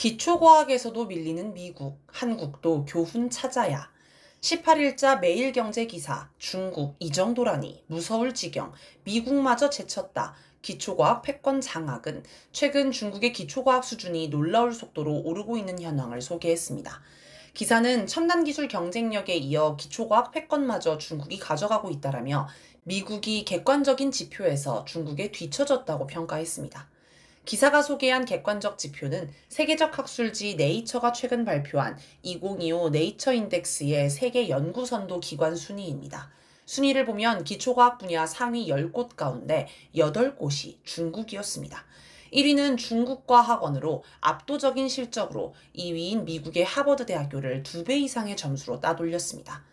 기초과학에서도 밀리는 미국, 한국도 교훈 찾아야. 18일자 매일경제기사 중국 이 정도라니 무서울 지경 미국마저 제쳤다. 기초과학 패권 장악은 최근 중국의 기초과학 수준이 놀라울 속도로 오르고 있는 현황을 소개했습니다. 기사는 첨단 기술 경쟁력에 이어 기초과학 패권마저 중국이 가져가고 있다라며 미국이 객관적인 지표에서 중국에 뒤처졌다고 평가했습니다. 기사가 소개한 객관적 지표는 세계적 학술지 네이처가 최근 발표한 2025 네이처 인덱스의 세계 연구 선도 기관 순위입니다. 순위를 보면 기초과학 분야 상위 10곳 가운데 8곳이 중국이었습니다. 1위는 중국과 학원으로 압도적인 실적으로 2위인 미국의 하버드 대학교를 2배 이상의 점수로 따돌렸습니다.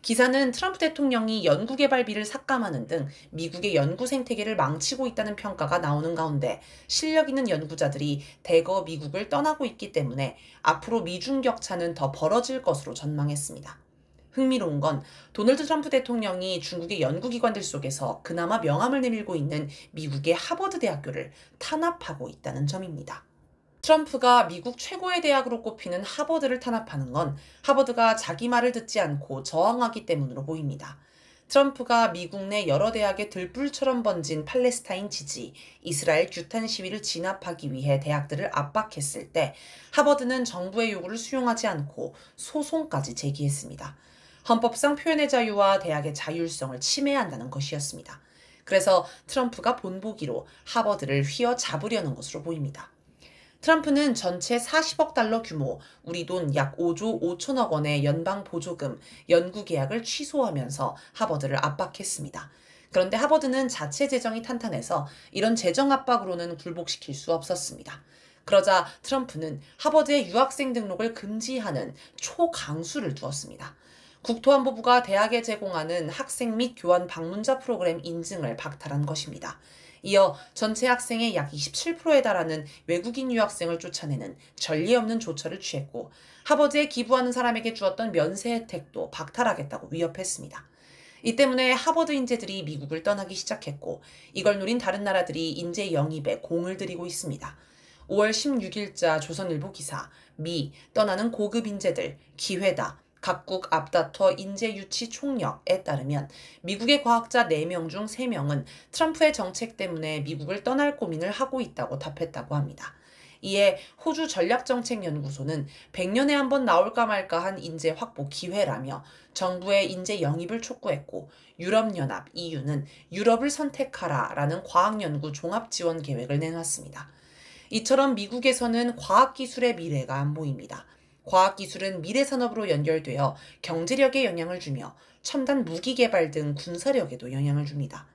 기사는 트럼프 대통령이 연구개발비를 삭감하는 등 미국의 연구 생태계를 망치고 있다는 평가가 나오는 가운데 실력 있는 연구자들이 대거 미국을 떠나고 있기 때문에 앞으로 미중 격차는 더 벌어질 것으로 전망했습니다. 흥미로운 건 도널드 트럼프 대통령이 중국의 연구기관들 속에서 그나마 명함을 내밀고 있는 미국의 하버드 대학교를 탄압하고 있다는 점입니다. 트럼프가 미국 최고의 대학으로 꼽히는 하버드를 탄압하는 건 하버드가 자기 말을 듣지 않고 저항하기 때문으로 보입니다. 트럼프가 미국 내 여러 대학에 들불처럼 번진 팔레스타인 지지, 이스라엘 규탄 시위를 진압하기 위해 대학들을 압박했을 때 하버드는 정부의 요구를 수용하지 않고 소송까지 제기했습니다. 헌법상 표현의 자유와 대학의 자율성을 침해한다는 것이었습니다. 그래서 트럼프가 본보기로 하버드를 휘어잡으려는 것으로 보입니다. 트럼프는 전체 40억 달러 규모, 우리 돈 약 5조 5천억 원의 연방 보조금, 연구 계약을 취소하면서 하버드를 압박했습니다. 그런데 하버드는 자체 재정이 탄탄해서 이런 재정 압박으로는 굴복시킬 수 없었습니다. 그러자 트럼프는 하버드의 유학생 등록을 금지하는 초강수를 두었습니다. 국토안보부가 대학에 제공하는 학생 및 교환 방문자 프로그램 인증을 박탈한 것입니다. 이어 전체 학생의 약 27%에 달하는 외국인 유학생을 쫓아내는 전례 없는 조처를 취했고 하버드에 기부하는 사람에게 주었던 면세 혜택도 박탈하겠다고 위협했습니다. 이 때문에 하버드 인재들이 미국을 떠나기 시작했고 이걸 노린 다른 나라들이 인재 영입에 공을 들이고 있습니다. 5월 16일자 조선일보 기사 미 떠나는 고급 인재들 기회다. 각국 앞다퉈 인재 유치 총력에 따르면 미국의 과학자 4명 중 3명은 트럼프의 정책 때문에 미국을 떠날 고민을 하고 있다고 답했다고 합니다. 이에 호주 전략정책연구소는 100년에 한 번 나올까 말까한 인재 확보 기회라며 정부의 인재 영입을 촉구했고 유럽연합 EU는 유럽을 선택하라라는 과학연구 종합지원 계획을 내놨습니다. 이처럼 미국에서는 과학기술의 미래가 안 보입니다. 과학기술은 미래산업으로 연결되어 경제력에 영향을 주며 첨단 무기 개발 등 군사력에도 영향을 줍니다.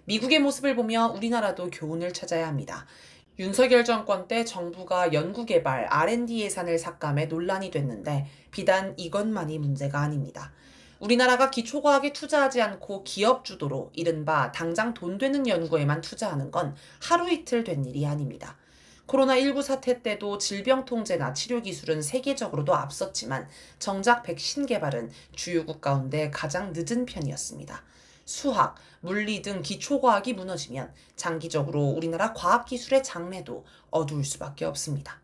미국의 모습을 보며 우리나라도 교훈을 찾아야 합니다. 윤석열 정권 때 정부가 연구개발 R&D 예산을 삭감해 논란이 됐는데 비단 이것만이 문제가 아닙니다. 우리나라가 기초과학에 투자하지 않고 기업 주도로 이른바 당장 돈 되는 연구에만 투자하는 건 하루 이틀 된 일이 아닙니다. 코로나19 사태 때도 질병 통제나 치료 기술은 세계적으로도 앞섰지만 정작 백신 개발은 주요국 가운데 가장 늦은 편이었습니다. 수학, 물리 등 기초과학이 무너지면 장기적으로 우리나라 과학기술의 장래도 어두울 수밖에 없습니다.